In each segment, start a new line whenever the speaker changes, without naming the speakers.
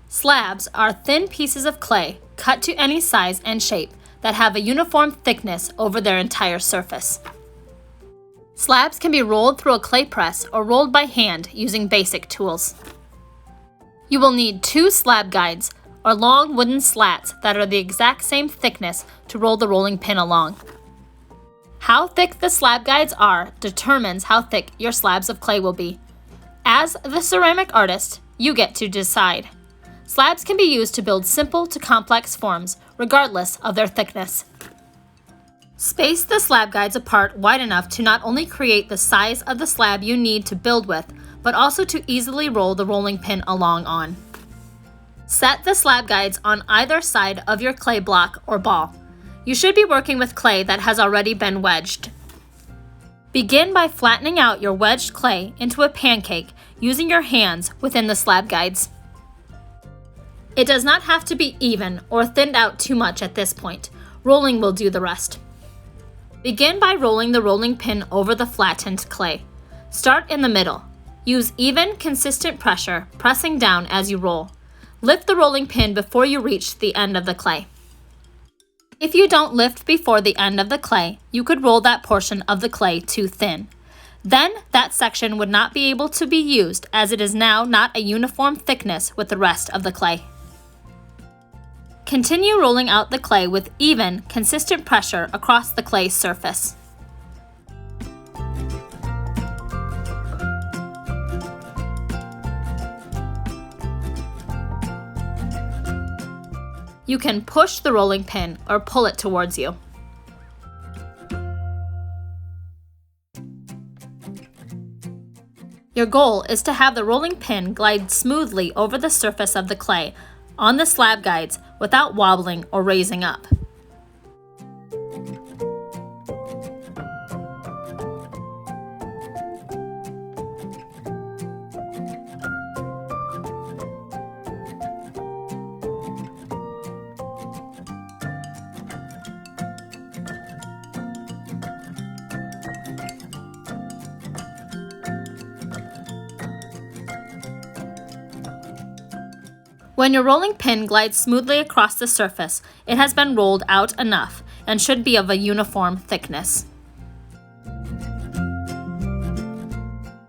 Slabs are thin pieces of clay cut to any size and shape that have a uniform thickness over their entire surface. Slabs can be rolled through a clay press or rolled by hand using basic tools. You will need 2 slab guides, or long wooden slats that are the exact same thickness to roll the rolling pin along. How thick the slab guides are determines how thick your slabs of clay will be. As the ceramic artist, you get to decide. Slabs can be used to build simple to complex forms, regardless of their thickness. Space the slab guides apart wide enough to not only create the size of the slab you need to build with, but also to easily roll the rolling pin along on. Set the slab guides on either side of your clay block or ball. You should be working with clay that has already been wedged. Begin by flattening out your wedged clay into a pancake using your hands within the slab guides. It does not have to be even or thinned out too much at this point. Rolling will do the rest. Begin by rolling the rolling pin over the flattened clay. Start in the middle. Use even, consistent pressure, pressing down as you roll. Lift the rolling pin before you reach the end of the clay. If you don't lift before the end of the clay, you could roll that portion of the clay too thin. Then that section would not be able to be used as it is now not a uniform thickness with the rest of the clay. Continue rolling out the clay with even, consistent pressure across the clay's surface. You can push the rolling pin or pull it towards you. Your goal is to have the rolling pin glide smoothly over the surface of the clay on the slab guides without wobbling or raising up. When your rolling pin glides smoothly across the surface, it has been rolled out enough and should be of a uniform thickness.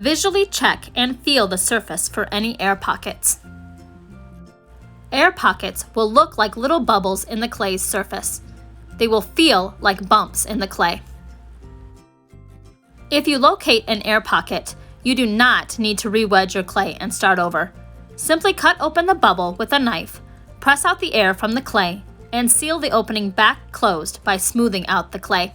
Visually check and feel the surface for any air pockets. Air pockets will look like little bubbles in the clay's surface. They will feel like bumps in the clay. If you locate an air pocket, you do not need to re-wedge your clay and start over. Simply cut open the bubble with a knife, press out the air from the clay, and seal the opening back closed by smoothing out the clay.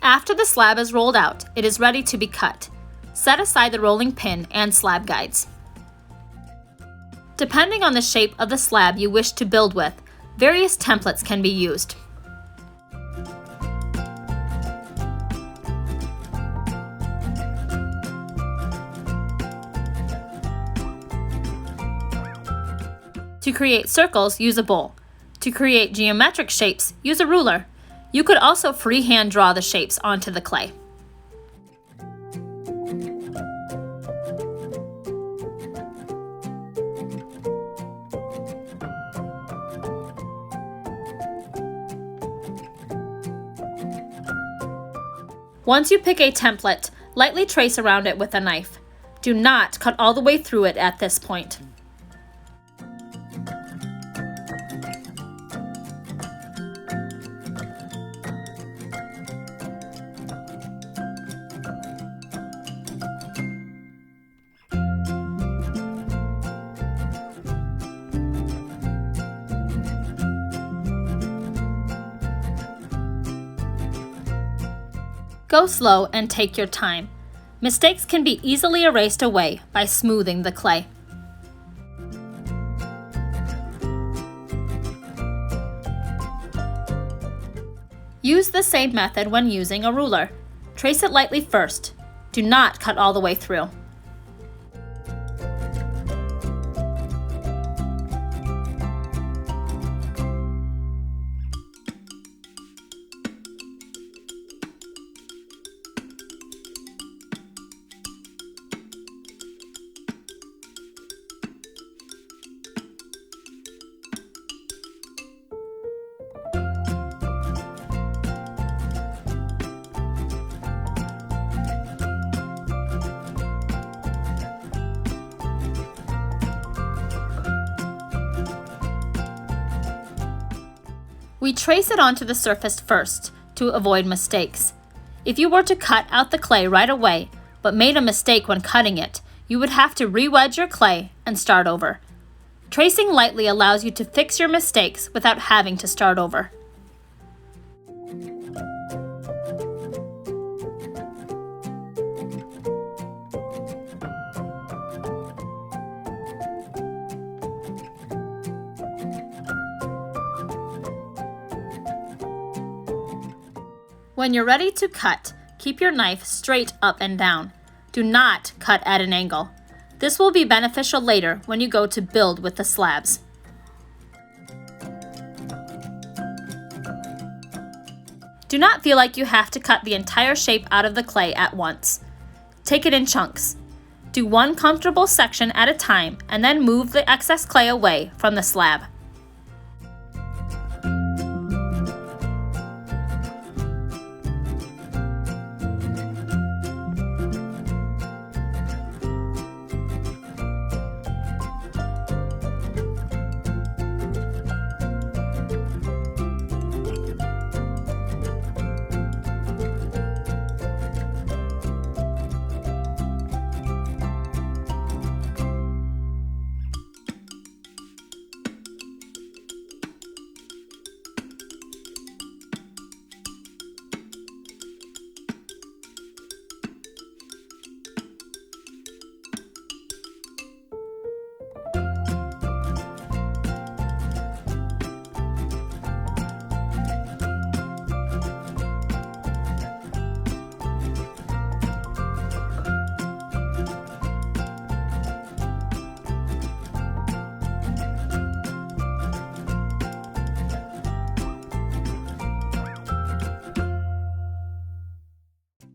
After the slab is rolled out, it is ready to be cut. Set aside the rolling pin and slab guides. Depending on the shape of the slab you wish to build with, various templates can be used. To create circles, use a bowl. To create geometric shapes, use a ruler. You could also freehand draw the shapes onto the clay. Once you pick a template, lightly trace around it with a knife. Do not cut all the way through it at this point. Go slow and take your time. Mistakes can be easily erased away by smoothing the clay. Use the same method when using a ruler. Trace it lightly first. Do not cut all the way through. We trace it onto the surface first to avoid mistakes. If you were to cut out the clay right away, but made a mistake when cutting it, you would have to re-wedge your clay and start over. Tracing lightly allows you to fix your mistakes without having to start over. When you're ready to cut, keep your knife straight up and down. Do not cut at an angle. This will be beneficial later when you go to build with the slabs. Do not feel like you have to cut the entire shape out of the clay at once. Take it in chunks. Do one comfortable section at a time and then move the excess clay away from the slab.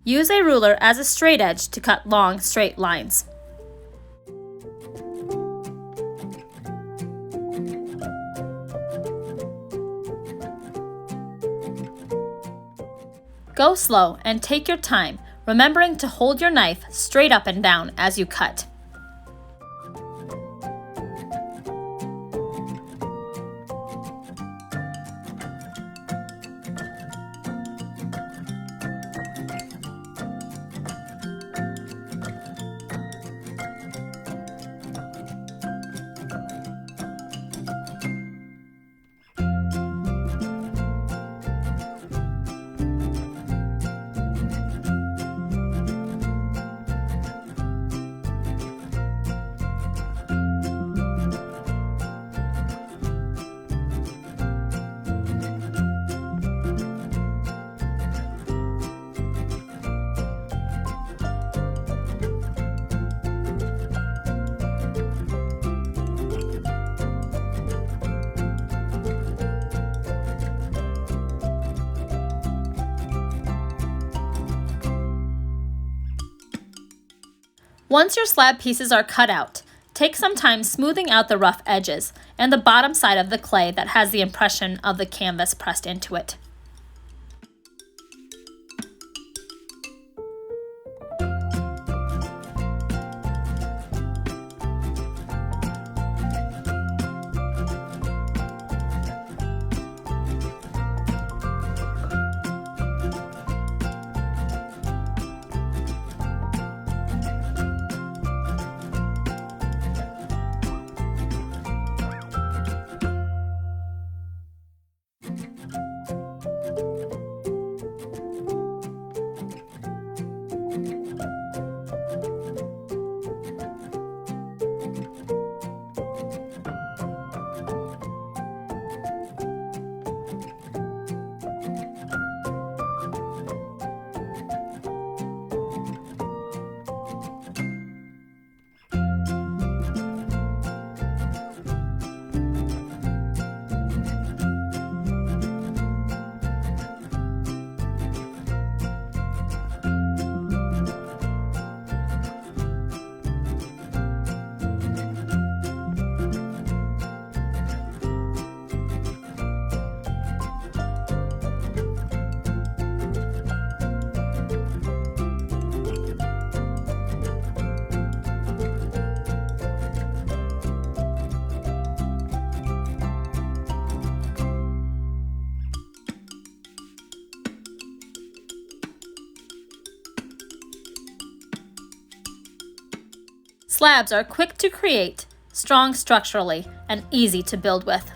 Use a ruler as a straight edge to cut long, straight lines. Go slow and take your time, remembering to hold your knife straight up and down as you cut. Once your slab pieces are cut out, take some time smoothing out the rough edges and the bottom side of the clay that has the impression of the canvas pressed into it. Slabs are quick to create, strong structurally, and easy to build with.